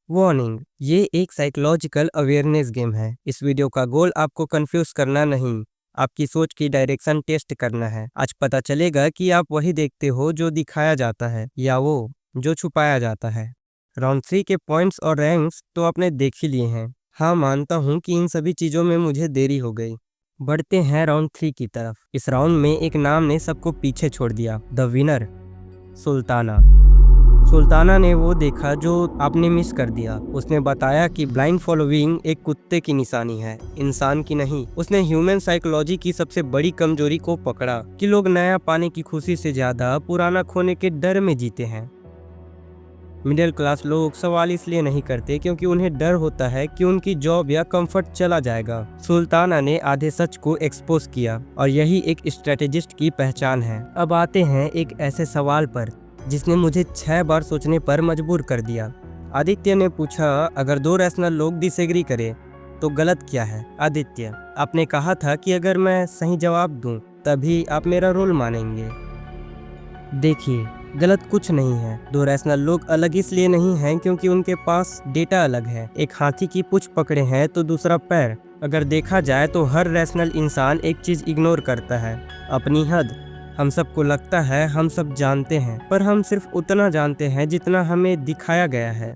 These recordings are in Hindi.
वार्निंग, ये एक साइकोलॉजिकल अवेयरनेस गेम है। इस वीडियो का गोल आपको कंफ्यूज करना नहीं, आपकी सोच की डायरेक्शन टेस्ट करना है। आज पता चलेगा कि आप वही देखते हो जो दिखाया जाता है या वो जो छुपाया जाता है। राउंड 3 के पॉइंट्स और रैंक्स तो आपने देख ही लिए हैं। हाँ, मानता हूँ कि इन सभी चीज़ों में मुझे देरी हो गई। बढ़ते हैं राउंड 3 की तरफ। इस राउंड में एक नाम ने सबको पीछे छोड़ दिया, द विनर, सुल्ताना। सुल्ताना ने वो देखा जो आपने मिस कर दिया। उसने बताया कि ब्लाइंड फॉलोइंग एक कुत्ते की निशानी है, इंसान की नहीं। उसने ह्यूमन साइकोलॉजी की सबसे बड़ी कमजोरी को पकड़ा कि लोग नया पाने की खुशी से ज्यादा पुराना खोने के डर में जीते हैं। मिडिल क्लास लोग सवाल इसलिए नहीं करते क्योंकि उन्हें डर होता है कि उनकी जॉब या कंफर्ट चला जाएगा। सुल्ताना ने आधे सच को एक्सपोज किया और यही एक स्ट्रेटेजिस्ट की पहचान है। अब आते हैं एक ऐसे सवाल पर जिसने मुझे 6 बार सोचने पर मजबूर कर दिया। आदित्य ने पूछा, अगर दो रैशनल लोग डिसएग्री करें तो गलत क्या है? आदित्य, आपने कहा था कि अगर मैं सही जवाब दूं तभी आप मेरा रोल मानेंगे। देखिए, गलत कुछ नहीं है। दो रैशनल लोग अलग इसलिए नहीं हैं क्योंकि उनके पास डेटा अलग है। एक हाथी की पूंछ पकड़े हैं तो दूसरा पैर। अगर देखा जाए तो हर रैशनल इंसान एक चीज इग्नोर करता है, अपनी हद। हम सबको लगता है हम सब जानते हैं, पर हम सिर्फ उतना जानते हैं जितना हमें दिखाया गया है।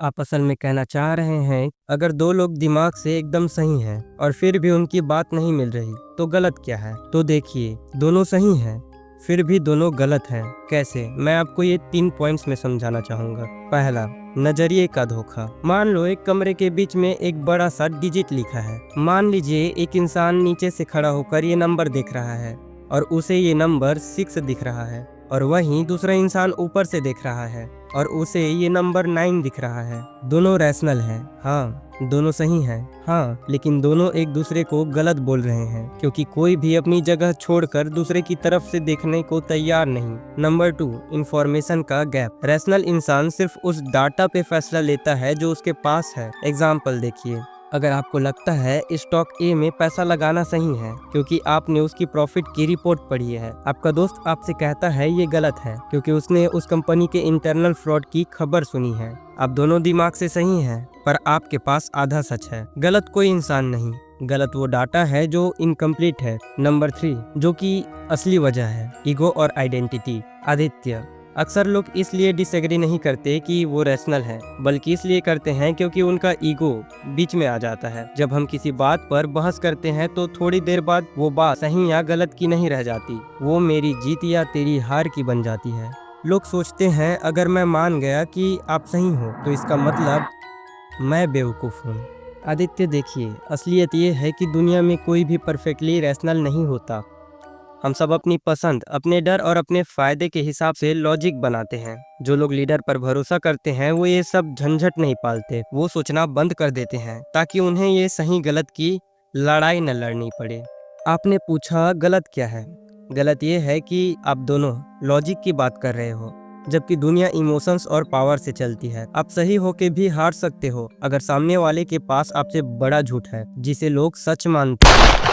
आप असल में कहना चाह रहे हैं, अगर दो लोग दिमाग से एकदम सही हैं और फिर भी उनकी बात नहीं मिल रही तो गलत क्या है? तो देखिए, दोनों सही हैं फिर भी दोनों गलत हैं। कैसे? मैं आपको ये 3 पॉइंट्स में समझाना चाहूंगा। पहला, नजरिए का धोखा। मान लो एक कमरे के बीच में एक बड़ा सा डिजिट लिखा है। मान लीजिए एक इंसान नीचे से खड़ा होकर ये नंबर देख रहा है और उसे ये नंबर 6 दिख रहा है, और वहीं दूसरा इंसान ऊपर से देख रहा है और उसे ये नंबर 9 दिख रहा है। दोनों रैशनल हैं, हाँ, दोनों सही हैं, हाँ, लेकिन दोनों एक दूसरे को गलत बोल रहे हैं क्योंकि कोई भी अपनी जगह छोड़कर दूसरे की तरफ से देखने को तैयार नहीं। नंबर 2, इंफॉर्मेशन का गैप। रैशनल इंसान सिर्फ उस डाटा पे फैसला लेता है जो उसके पास है। एग्जाम्पल देखिए, अगर आपको लगता है स्टॉक ए में पैसा लगाना सही है क्योंकि आपने उसकी प्रॉफिट की रिपोर्ट पढ़ी है, आपका दोस्त आपसे कहता है ये गलत है क्योंकि उसने उस कंपनी के इंटरनल फ्रॉड की खबर सुनी है। आप दोनों दिमाग से सही हैं, पर आपके पास आधा सच है। गलत कोई इंसान नहीं, गलत वो डाटा है जो इनकम्प्लीट है। नंबर 3, जो कि असली वजह है, ईगो और आइडेंटिटी। आदित्य, अक्सर लोग इसलिए डिसएग्री नहीं करते कि वो रैशनल है, बल्कि इसलिए करते हैं क्योंकि उनका ईगो बीच में आ जाता है। जब हम किसी बात पर बहस करते हैं तो थोड़ी देर बाद वो बात सही या गलत की नहीं रह जाती, वो मेरी जीत या तेरी हार की बन जाती है। लोग सोचते हैं अगर मैं मान गया कि आप सही हो तो इसका मतलब मैं बेवकूफ़ हूँ। आदित्य देखिए, असलियत ये है कि दुनिया में कोई भी परफेक्टली रैशनल नहीं होता। हम सब अपनी पसंद, अपने डर और अपने फायदे के हिसाब से लॉजिक बनाते हैं। जो लोग लीडर पर भरोसा करते हैं वो ये सब झंझट नहीं पालते, वो सोचना बंद कर देते हैं ताकि उन्हें ये सही गलत की लड़ाई न लड़नी पड़े। आपने पूछा गलत क्या है? गलत ये है कि आप दोनों लॉजिक की बात कर रहे हो जबकि दुनिया इमोशंस और पावर से चलती है। आप सही होके भी हार सकते हो अगर सामने वाले के पास आपसे बड़ा झूठ है जिसे लोग सच मानते हैं।